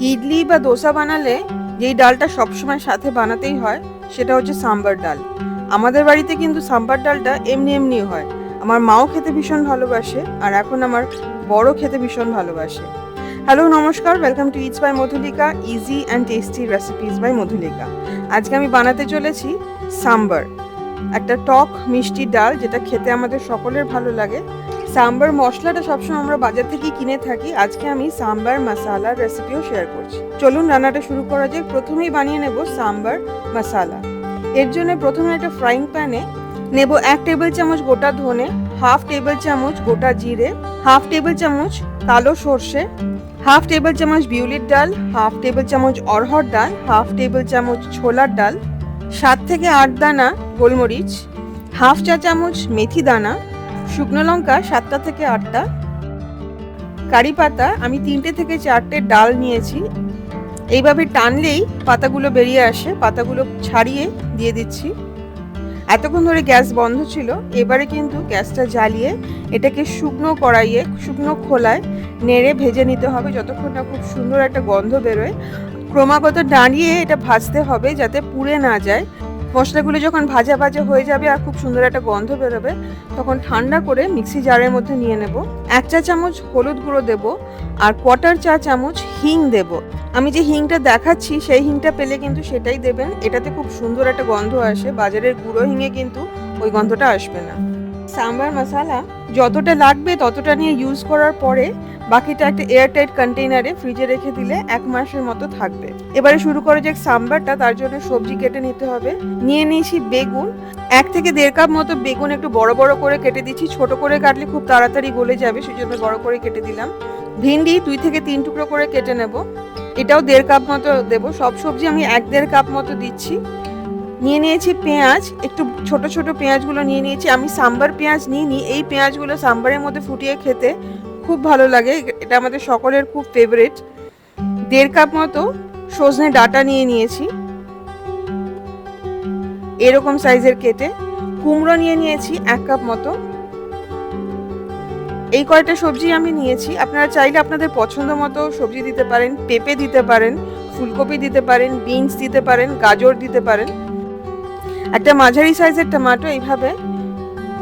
ইডলি বা দোসা বানালে যেই ডালটা সবসময় সাথে বানাতেই হয় সেটা হচ্ছে সাম্বার ডাল। আমাদের বাড়িতে কিন্তু সাম্বার ডালটা এমনি এমনি হয়। আমার মাও খেতে ভীষণ ভালোবাসে, আর এখন আমার বড় খেতে ভীষণ ভালোবাসে। হ্যালো, নমস্কার, welcome to its by Madhulika, easy and tasty recipes by Madhulika. আজকে আমি বানাতে চলেছি সাম্বার, একটা টক মিষ্টি ডাল যেটা খেতে আমাদের সকলের ভালো লাগে। সাম্বার মশলাটা সবসময় আমরা বাজার থেকে কিনে থাকি। আজকে আমি সাম্বার মশালার রেসিপিও শেয়ার করছি। চলুন রান্নাটা শুরু করা যাক। প্রথমেই বানিয়ে নেব সাম্বার মশালা। এর জন্য প্রথমে একটা ফ্রাইং প্যানে নেব 1 টেবিল চামচ গোটা ধনে, হাফ টেবিল চামচ গোটা জিরে, হাফ টেবিল চামচ কালো সর্ষে, হাফ টেবিল চামচ বিউলির ডাল, হাফ টেবিল চামচ অরহর ডাল, হাফ টেবিল চামচ ছোলার ডাল, 7 থেকে 8 দানা গোলমরিচ, হাফ চা চামচ মেথি দানা, শুকনো লঙ্কা 7টা থেকে 8টা, কারি পাতা আমি 3টে থেকে 4টে ডাল নিয়েছি। এইভাবে টানলেই পাতাগুলো বেরিয়ে আসে। পাতাগুলো ছাড়িয়ে দিয়ে দিচ্ছি। এতক্ষণ ধরে গ্যাস বন্ধ ছিল, এবারে কিন্তু গ্যাসটা জ্বালিয়ে এটাকে শুকনো কড়াইয়ে, শুকনো খোলায় নেড়ে ভেজে নিতে হবে যতক্ষণ না খুব সুন্দর একটা গন্ধ বেরোয়। ক্রমাগত দাঁড়িয়ে এটা ভাজতে হবে যাতে পুড়ে না যায়। মশলাগুলো যখন ভাজা ভাজা হয়ে যাবে আর খুব সুন্দর একটা গন্ধ বেরোবে, তখন ঠান্ডা করে মিক্সি জারের মধ্যে নিয়ে নেব। 1 চা চামচ হলুদ গুঁড়ো দেব, আর 1/4 চা চামচ হিং দেব। আমি যে হিংটা দেখাচ্ছি সেই হিংটা পেলে কিন্তু সেটাই দেবেন, এটাতে খুব সুন্দর একটা গন্ধ আসে। বাজারের গুঁড়ো হিঙে কিন্তু ওই গন্ধটা আসবে না। সাম্বার মশলা যতটা লাগবে ততটা নিয়ে ইউজ করার পরে বাকিটা একটা এয়ারটাইট কন্টেইনারে ফ্রিজে রেখে দিলে 1 মাসের মতো থাকবে। এবারে শুরু করা যাক সাম্বারটা। তার জন্য সবজি কেটে নিতে হবে। নিয়ে নিয়েছি বেগুন, 1 থেকে 1.5 কাপ মতো বেগুন একটু বড় বড় করে কেটে দিচ্ছি। ছোট করে কাটলে খুব তাড়াতাড়ি গলে যাবে, সেজন্য বড় করে কেটে দিলাম। ভিন্ডি 2 থেকে 3 টুকরো করে কেটে নেব, এটাও 1.5 কাপ মতো দেব। সব সবজি আমি 1-1.5 কাপ মতো দিচ্ছি। নিয়ে নিয়েছি পেঁয়াজ, একটু ছোট ছোট পেঁয়াজগুলো নিয়ে নিয়েছি। আমি সাম্বার পেঁয়াজ নিইনি, এই পেঁয়াজগুলো সাম্বারের মধ্যে ফুটিয়ে খেতে খুব ভালো লাগে, এটা আমাদের সকলের খুব ফেভারিট। 1.5 কাপ মতো সজনে ডাঁটা নিয়ে নিয়েছি এরকম সাইজের কেটে। কুমড়ো নিয়ে নিয়েছি 1 কাপ মতো। এই কয়টা সবজি আমি নিয়েছি। আপনারা চাইলে আপনাদের পছন্দ মতো সবজি দিতে পারেন, পেঁপে দিতে পারেন, ফুলকপি দিতে পারেন, বিনস দিতে পারেন, গাজর দিতে পারেন। একটা মাঝারি সাইজের টমেটো এইভাবে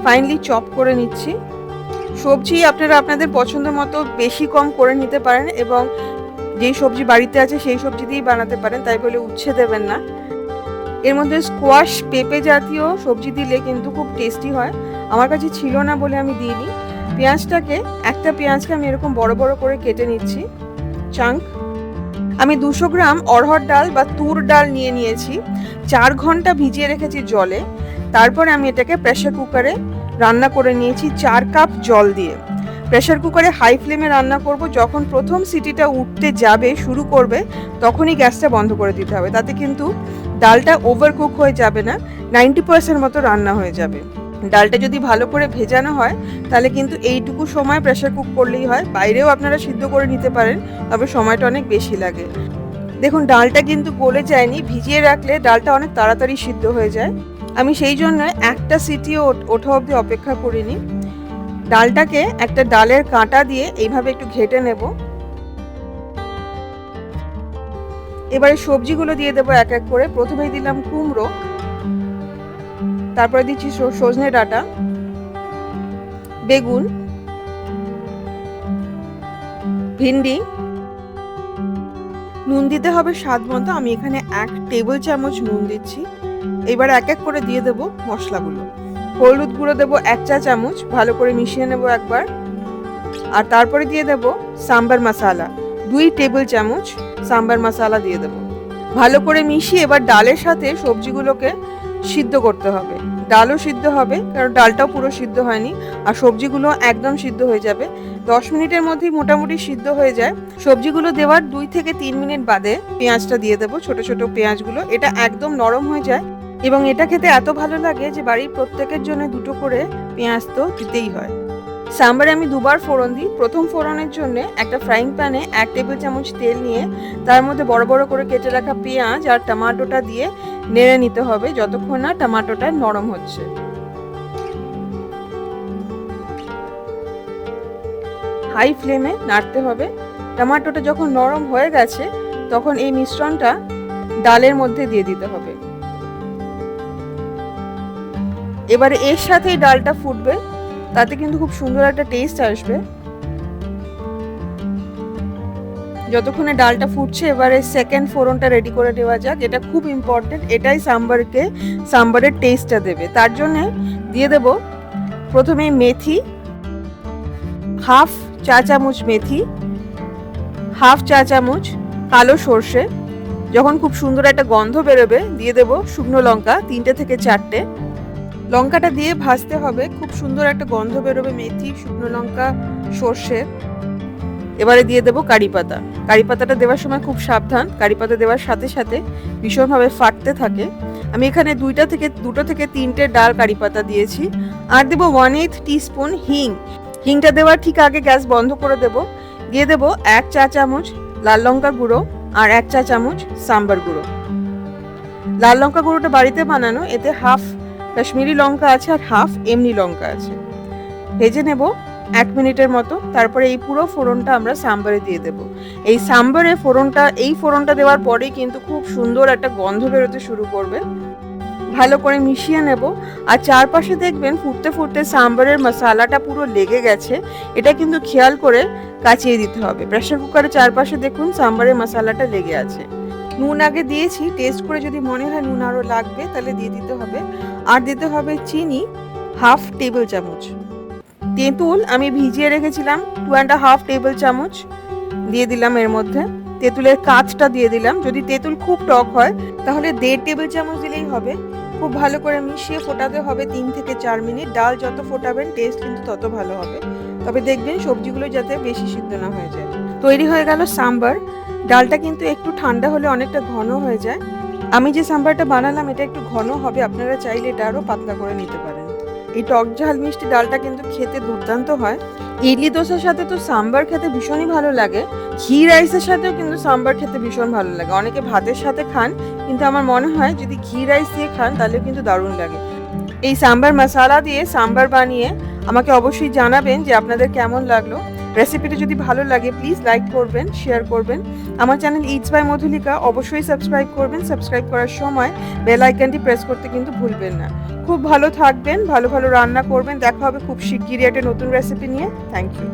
ফাইনলি চপ করে নিচ্ছি। সবজি আপনারা আপনাদের পছন্দ মতো বেশি কম করে নিতে পারেন, এবং যেই সবজি বাড়িতে আছে সেই সবজি দিয়েই বানাতে পারেন, তাই বলে উচ্ছে দেবেন না। এর মধ্যে স্কোয়াশ, পেঁপে জাতীয় সবজি দিলে কিন্তু খুব টেস্টি হয়। আমার কাছে ছিল না বলে আমি দিইনি। পেঁয়াজটাকে, একটা পেঁয়াজকে আমি এরকম বড় বড় করে কেটে নিচ্ছি চাঙ্ক। আমি 200 গ্রাম অরহর ডাল বা তুর ডাল নিয়ে নিয়েছি। 4 ঘন্টা ভিজিয়ে রেখেছি জলে। তারপরে আমি এটাকে প্রেসার কুকারে রান্না করে নিয়েছি 4 কাপ জল দিয়ে। প্রেসার কুকারে হাই ফ্লেমে রান্না করব। যখন প্রথম সিটিটা উঠতে যাবে, শুরু করবে, তখনই গ্যাসটা বন্ধ করে দিতে হবে। তাতে কিন্তু ডালটা ওভারকুক হয়ে যাবে না, 90% মতো রান্না হয়ে যাবে। ডালটা যদি ভালো করে ভেজানো হয় তাহলে কিন্তু এইটুকু সময় প্রেসার কুক করলেই হয়। বাইরেও আপনারা সিদ্ধ করে নিতে পারেন, তবে সময়টা অনেক বেশি লাগে। দেখুন, ডালটা কিন্তু গলে যায়নি, ভিজিয়ে রাখলে ডালটা অনেক তাড়াতাড়ি সিদ্ধ হয়ে যায়। আমি সেই জন্য একটা সিটিও ওঠা অবধি অপেক্ষা করিনি। ডালটাকে একটা ডালের কাঁটা দিয়ে এইভাবে একটু ঘেটে নেব। এবারে সবজিগুলো দিয়ে দেবো এক এক করে। প্রথমেই দিলাম কুমড়ো, তারপরে দিচ্ছি সজনে ডাঁটা, বেগুন, ভিন্ডি। নুন দিতে হবে স্বাদ মতো। আমি এখানে 1 টেবিল চামচ নুন দিচ্ছি। এবার এক এক করে দিয়ে দেব মশলাগুলো। হলুদ গুঁড়ো দেবো 1 চা চামচ, ভালো করে মিশিয়ে নেব একবার। আর তারপরে দিয়ে দেব সাম্বার মশলা, 2 টেবিল চামচ সাম্বার মশলা দিয়ে দেব। ভালো করে মিশিয়ে এবার ডালের সাথে সবজিগুলোকে সিদ্ধ করতে হবে। ডালও সিদ্ধ হবে, কারণ ডালটাও পুরো সিদ্ধ হয়নি, আর সবজিগুলো একদম সিদ্ধ হয়ে যাবে। 10 মিনিটের মধ্যেই মোটামুটি সিদ্ধ হয়ে যায়। সবজিগুলো দেওয়ার 2 থেকে 3 মিনিট বাদে পেঁয়াজটা দিয়ে দেবো, ছোট ছোট পেঁয়াজগুলো। এটা একদম নরম হয়ে যায়, এবং এটা খেতে এত ভালো লাগে যে বাড়ির প্রত্যেকের জন্য 2টো করে পেঁয়াজ তো দিতেই হয়। সাম্বারে আমি 2বার ফোড়ন দিই। প্রথম ফোড়নের জন্য একটা ফ্রাইং প্যানে 1 টেবিল চামচ তেল নিয়ে তার মধ্যে বড় বড় করে কেটে রাখা পেঁয়াজ আর টমেটোটা দিয়ে নেড়ে নিতে হবে যতক্ষণ না টমেটোটা নরম হচ্ছে। হাই ফ্লেমে নাড়তে হবে। টমেটোটা যখন নরম হয়ে গেছে তখন এই মিশ্রণটা ডালের মধ্যে দিয়ে দিতে হবে। এবারে এর সাথেই ডালটা ফুটবে, তাতে কিন্তু খুব সুন্দর একটা টেস্ট আসবে। যতক্ষণে ডালটা ফুটছে এবারে সেকেন্ড ফোড়নটা রেডি করে নেওয়া যাক। এটা খুব ইম্পর্টেন্ট, এটাই সাম্বারের টেস্টটা দেবে। তার জন্য দিয়ে দেব প্রথমে মেথি, হাফ চা চামচ মেথি, হাফ চা চামচ কালো সর্ষে। যখন খুব সুন্দর একটা গন্ধ বেরোবে দিয়ে দেব শুকনো লঙ্কা 3টে থেকে 4টে। লঙ্কাটা দিয়ে ভাজতে হবে, খুব সুন্দর একটা গন্ধ বেরোবে মেথি, শুকনো লঙ্কা, সর্ষে। এবারে দিয়ে দেবো কারি পাতা। কারি পাতাটা দেওয়ার সময় খুব সাবধান, কারি পাতা দেওয়ার সাথে সাথে ভীষণভাবে ফাটতে থাকে। আমি এখানে 2টো থেকে 3টে ডাল কারি পাতা দিয়েছি। আর দেবো 1/8 টিস্পুন হিং। হিংটা দেওয়ার ঠিক আগে গ্যাস বন্ধ করে দেব। দিয়ে দেবো 1 চা চামচ লাল লঙ্কা গুঁড়ো আর 1 চা চামচ সাম্বার গুঁড়ো। লাল লঙ্কা গুঁড়োটা বাড়িতে বানানো, এতে হাফ কাশ্মীরি লঙ্কা আছে আর হাফ এমনি লঙ্কা আছে। ভেজে নেব 1 মিনিটের মতো। তারপরে এই পুরো ফোড়নটা আমরা সাম্বারে দিয়ে দেব। এই সাম্বারে এই ফোড়নটা দেওয়ার পরেই কিন্তু খুব সুন্দর একটা গন্ধ বেরোতে শুরু করবে। ভালো করে মিশিয়ে নেব। আর চারপাশে দেখবেন ফুটতে ফুটতে সাম্বারের মশলাটা পুরো লেগে গেছে, এটা কিন্তু খেয়াল করে কাচিয়ে দিতে হবে। প্রেসার কুকারের চারপাশে দেখুন সাম্বারের মশলাটা লেগে আছে। নুন আগে দিয়েছি, টেস্ট করে যদি মনে হয় নুন আরও লাগবে তাহলে দিয়ে দিতে হবে। আর দিতে হবে চিনি হাফ টেবিল চামচ। তেঁতুল আমি ভিজিয়ে রেখেছিলাম 2.5 টেবিল চামচ দিয়ে দিলাম এর মধ্যে। তেঁতুলের কাঁচটা দিয়ে দিলাম। যদি তেঁতুল খুব টক হয় তাহলে 1.5 টেবিল চামচ দিলেই হবে। খুব ভালো করে মিশিয়ে ফোটাতে হবে 3 থেকে 4 মিনিট। ডাল যত ফোটাবেন টেস্ট কিন্তু তত ভালো হবে। তবে দেখবেন সবজিগুলো যাতে বেশি সিদ্ধ না হয়ে যায়। তৈরি হয়ে গেল সাম্বার। ডালটা কিন্তু একটু ঠান্ডা হলে অনেকটা ঘন হয়ে যায়। আমি যে সাম্বারটা বানালাম এটা একটু ঘন হবে, আপনারা চাইলে এটা আরও পাতলা করে নিতে পারেন। এই টক ঝাল মিষ্টি ডালটা কিন্তু খেতে দুর্দান্ত হয়। ইডলি দোসার সাথে তো সাম্বার খেতে ভীষণই ভালো লাগে। ঘি রাইসের সাথেও কিন্তু সাম্বার খেতে ভীষণ ভালো লাগে। অনেকে ভাতের সাথে খান, কিন্তু আমার মনে হয় যদি ঘি রাইস দিয়ে খান তাহলে কিন্তু দারুণ লাগে। এই সাম্বার মশলা দিয়ে সাম্বার বানিয়ে আমাকে অবশ্যই জানাবেন যে আপনাদের কেমন লাগলো। রেসিপিটা যদি ভালো লাগে প্লিজ লাইক করবেন, শেয়ার করবেন। আমার চ্যানেল ইটস বাই মধুলিকা অবশ্যই সাবস্ক্রাইব করবেন। সাবস্ক্রাইব করার সময় বেল আইকনটি প্রেস করতে কিন্তু ভুলবেন না। খুব ভালো থাকবেন, ভালো ভালো রান্না করবেন। দেখা হবে খুব শিগগিরই একটা নতুন রেসিপি নিয়ে। Thank you.